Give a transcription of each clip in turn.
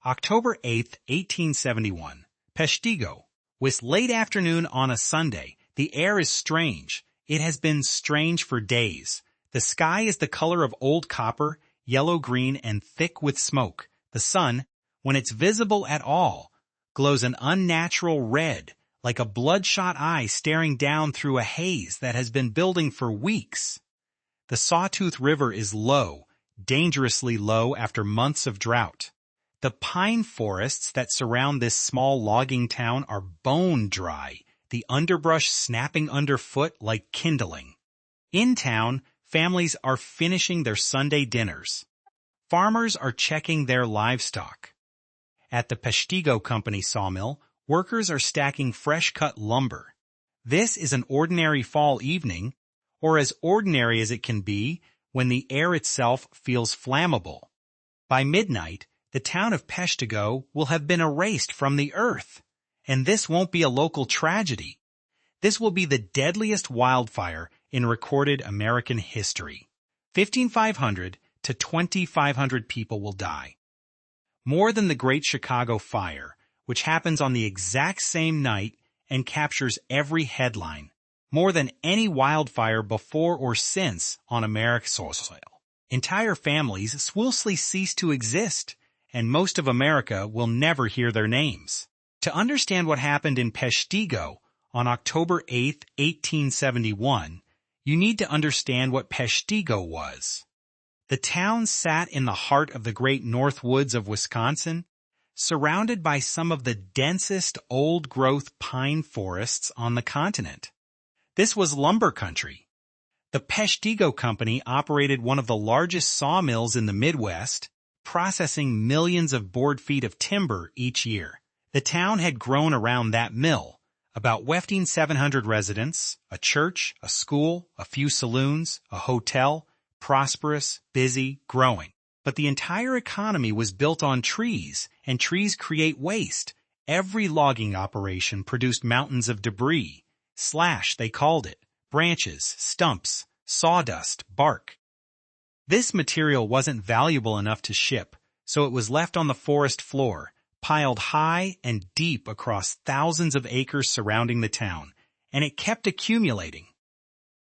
October 8th, 1871. Peshtigo. Was late afternoon on a Sunday. The air is strange. It has been strange for days. The sky is the color of old copper, yellow-green and thick with smoke. The sun, when it's visible at all, glows an unnatural red, like a bloodshot eye staring down through a haze that has been building for weeks. The Sawtooth River is low, dangerously low after months of drought. The pine forests that surround this small logging town are bone dry, the underbrush snapping underfoot like kindling. In town, families are finishing their Sunday dinners. Farmers are checking their livestock. At the Peshtigo Company sawmill, workers are stacking fresh-cut lumber. This is an ordinary fall evening, or as ordinary as it can be when the air itself feels flammable. By midnight, the town of Peshtigo will have been erased from the earth. And this won't be a local tragedy. This will be the deadliest wildfire in recorded American history. 15,500 to 2,500 people will die. More than the Great Chicago Fire, which happens on the exact same night and captures every headline. More than any wildfire before or since on America's soil. Entire families swooshly cease to exist, and most of America will never hear their names. To understand what happened in Peshtigo on October 8th, 1871, you need to understand what Peshtigo was. The town sat in the heart of the great north woods of Wisconsin, surrounded by some of the densest old-growth pine forests on the continent. This was lumber country. The Peshtigo Company operated one of the largest sawmills in the Midwest, processing millions of board feet of timber each year. The town had grown around that mill, about 700 residents, a church, a school, a few saloons, a hotel, prosperous, busy, growing. But the entire economy was built on trees, and trees create waste. Every logging operation produced mountains of debris. Slash, they called it. Branches, stumps, sawdust, bark. This material wasn't valuable enough to ship, so it was left on the forest floor, piled high and deep across thousands of acres surrounding the town, and it kept accumulating.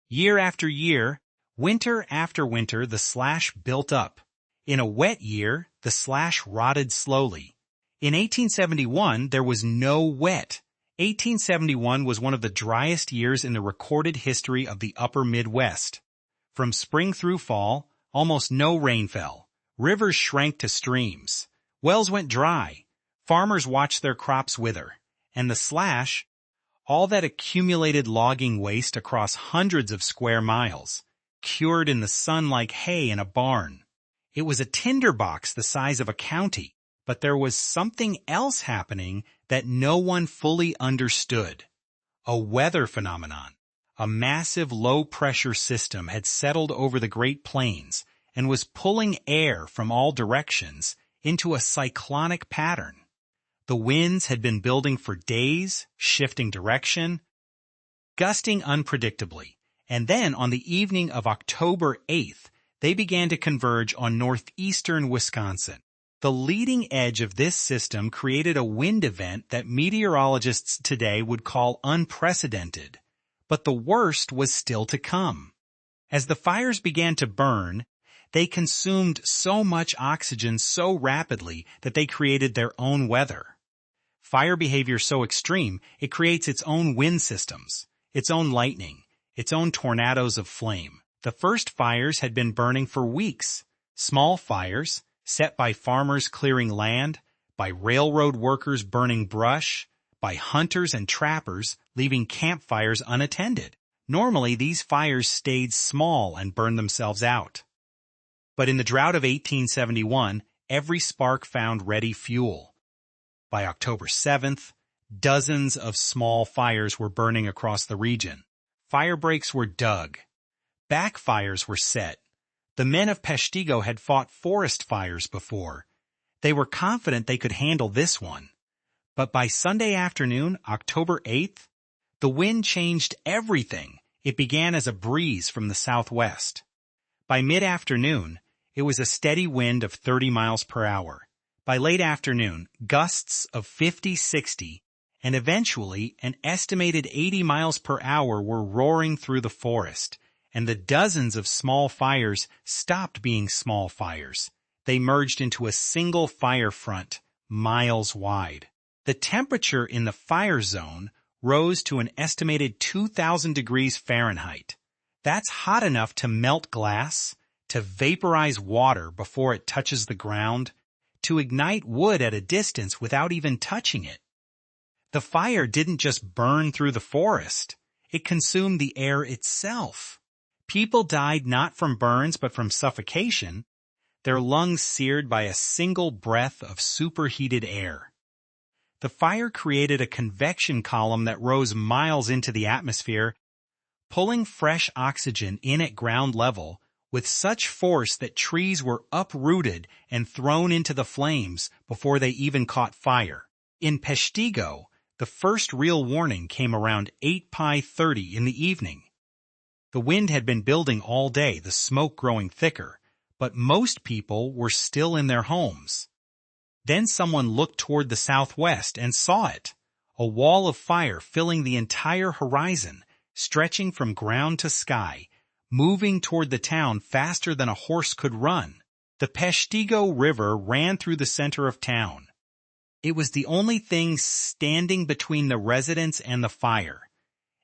Year after year, winter after winter, the slash built up. In a wet year, the slash rotted slowly. In 1871, there was no wet. 1871 was one of the driest years in the recorded history of the upper Midwest. From spring through fall, almost no rain fell. Rivers shrank to streams. Wells went dry. Farmers watched their crops wither. And the slash, all that accumulated logging waste across hundreds of square miles, cured in the sun like hay in a barn. It was a tinderbox the size of a county, but there was something else happening that no one fully understood. A weather phenomenon. A massive low-pressure system had settled over the Great Plains and was pulling air from all directions into a cyclonic pattern. The winds had been building for days, shifting direction, gusting unpredictably, and then on the evening of October 8th, they began to converge on northeastern Wisconsin. The leading edge of this system created a wind event that meteorologists today would call unprecedented. But the worst was still to come. As the fires began to burn, they consumed so much oxygen so rapidly that they created their own weather. Fire behavior so extreme, it creates its own wind systems, its own lightning, its own tornadoes of flame. The first fires had been burning for weeks. Small fires, set by farmers clearing land, by railroad workers burning brush, by hunters and trappers leaving campfires unattended. Normally, these fires stayed small and burned themselves out. But in the drought of 1871, every spark found ready fuel. By October 7th, dozens of small fires were burning across the region. Fire breaks were dug. Backfires were set. The men of Peshtigo had fought forest fires before. They were confident they could handle this one. But by Sunday afternoon, October 8th, the wind changed everything. It began as a breeze from the southwest. By mid-afternoon, it was a steady wind of 30 miles per hour. By late afternoon, gusts of 50, 60, and eventually an estimated 80 miles per hour were roaring through the forest, and the dozens of small fires stopped being small fires. They merged into a single fire front, miles wide. The temperature in the fire zone rose to an estimated 2,000 degrees Fahrenheit. That's hot enough to melt glass, to vaporize water before it touches the ground, to ignite wood at a distance without even touching it. The fire didn't just burn through the forest. It consumed the air itself. People died not from burns but from suffocation, their lungs seared by a single breath of superheated air. The fire created a convection column that rose miles into the atmosphere, pulling fresh oxygen in at ground level with such force that trees were uprooted and thrown into the flames before they even caught fire. In Peshtigo, the first real warning came around 8:30 in the evening. The wind had been building all day, the smoke growing thicker, but most people were still in their homes. Then someone looked toward the southwest and saw it, a wall of fire filling the entire horizon, stretching from ground to sky, moving toward the town faster than a horse could run. The Peshtigo River ran through the center of town. It was the only thing standing between the residents and the fire.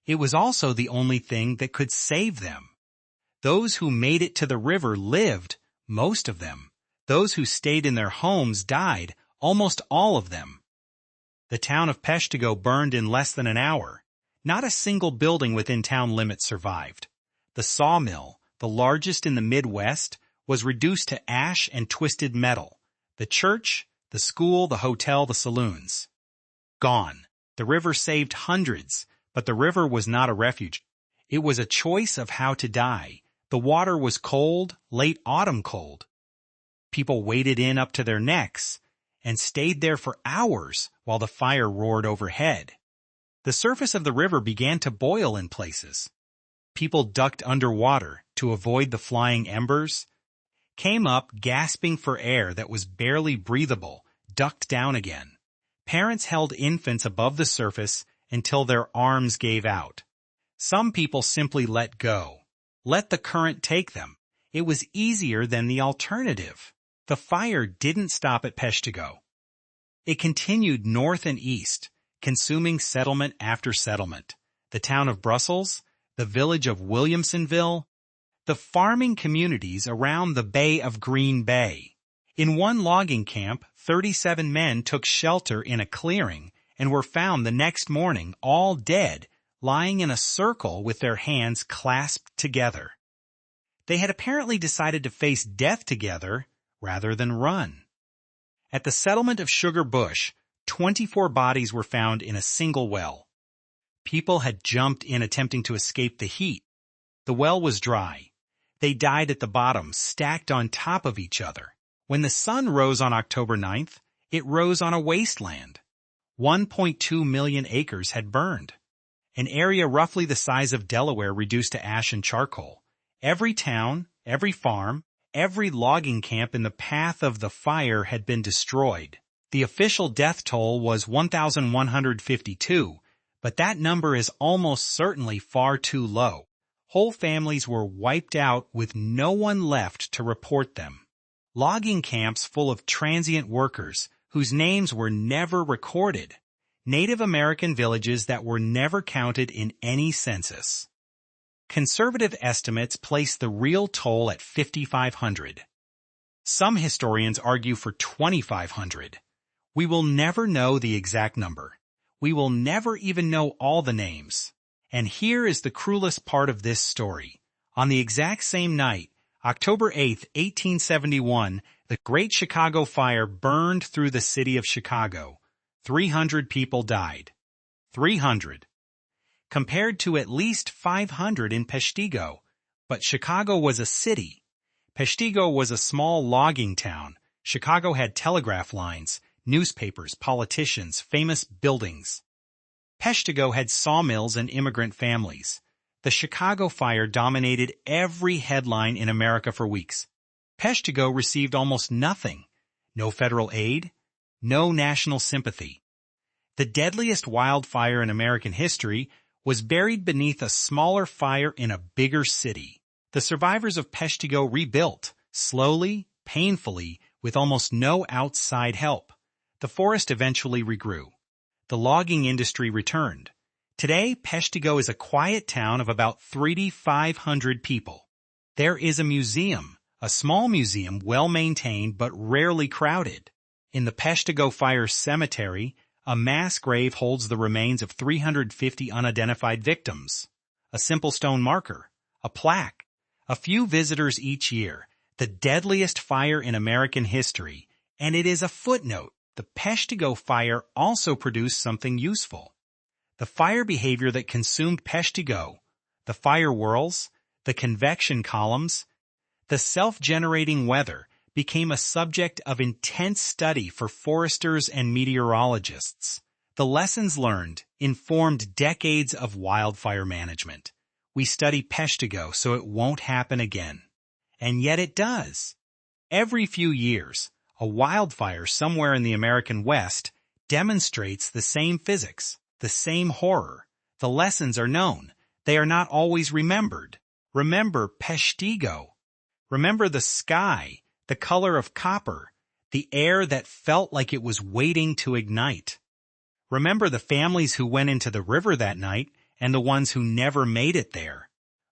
It was also the only thing that could save them. Those who made it to the river lived, most of them. Those who stayed in their homes died, almost all of them. The town of Peshtigo burned in less than an hour. Not a single building within town limits survived. The sawmill, the largest in the Midwest, was reduced to ash and twisted metal. The church, the school, the hotel, the saloons. Gone. The river saved hundreds, but the river was not a refuge. It was a choice of how to die. The water was cold, late autumn cold. People waded in up to their necks and stayed there for hours while the fire roared overhead. The surface of the river began to boil in places. People ducked underwater to avoid the flying embers, came up gasping for air that was barely breathable, ducked down again. Parents held infants above the surface until their arms gave out. Some people simply let go. Let the current take them. It was easier than the alternative. The fire didn't stop at Peshtigo. It continued north and east, consuming settlement after settlement. The town of Brussels, the village of Williamsonville, the farming communities around the Bay of Green Bay. In one logging camp, 37 men took shelter in a clearing and were found the next morning, all dead, lying in a circle with their hands clasped together. They had apparently decided to face death together rather than run. At the settlement of Sugar Bush, 24 bodies were found in a single well. People had jumped in attempting to escape the heat. The well was dry. They died at the bottom, stacked on top of each other. When the sun rose on October 9th, it rose on a wasteland. 1.2 million acres had burned. An area roughly the size of Delaware reduced to ash and charcoal. Every town, every farm, every logging camp in the path of the fire had been destroyed. The official death toll was 1,152, but that number is almost certainly far too low. Whole families were wiped out with no one left to report them. Logging camps full of transient workers whose names were never recorded. Native American villages that were never counted in any census. Conservative estimates place the real toll at 5,500. Some historians argue for 2,500. We will never know the exact number. We will never even know all the names. And here is the cruelest part of this story. On the exact same night, October 8, 1871, the Great Chicago Fire burned through the city of Chicago. 300 people died. 300. Compared to at least 500 in Peshtigo. But Chicago was a city. Peshtigo was a small logging town. Chicago had telegraph lines, newspapers, politicians, famous buildings. Peshtigo had sawmills and immigrant families. The Chicago Fire dominated every headline in America for weeks. Peshtigo received almost nothing. No federal aid, no national sympathy. The deadliest wildfire in American history was buried beneath a smaller fire in a bigger city. The survivors of Peshtigo rebuilt, slowly, painfully, with almost no outside help. The forest eventually regrew. The logging industry returned. Today, Peshtigo is a quiet town of about 3,500 people. There is a museum, a small museum well-maintained but rarely crowded. In the Peshtigo Fire Cemetery, a mass grave holds the remains of 350 unidentified victims. A simple stone marker, a plaque, a few visitors each year, the deadliest fire in American history, and it is a footnote. The Peshtigo fire also produced something useful. The fire behavior that consumed Peshtigo, the fire whirls, the convection columns, the self-generating weather became a subject of intense study for foresters and meteorologists. The lessons learned informed decades of wildfire management. We study Peshtigo so it won't happen again. And yet it does. Every few years, a wildfire somewhere in the American West demonstrates the same physics, the same horror. The lessons are known. They are not always remembered. Remember Peshtigo. Remember the sky, the color of copper, the air that felt like it was waiting to ignite. Remember the families who went into the river that night and the ones who never made it there.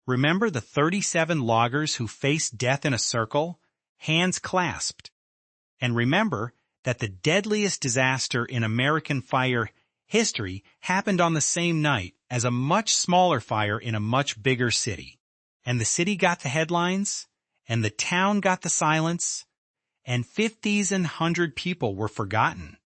Remember the 37 loggers who faced death in a circle, hands clasped. And remember that the deadliest disaster in American fire history happened on the same night as a much smaller fire in a much bigger city. And the city got the headlines, and the town got the silence, and 50s and 100 people were forgotten.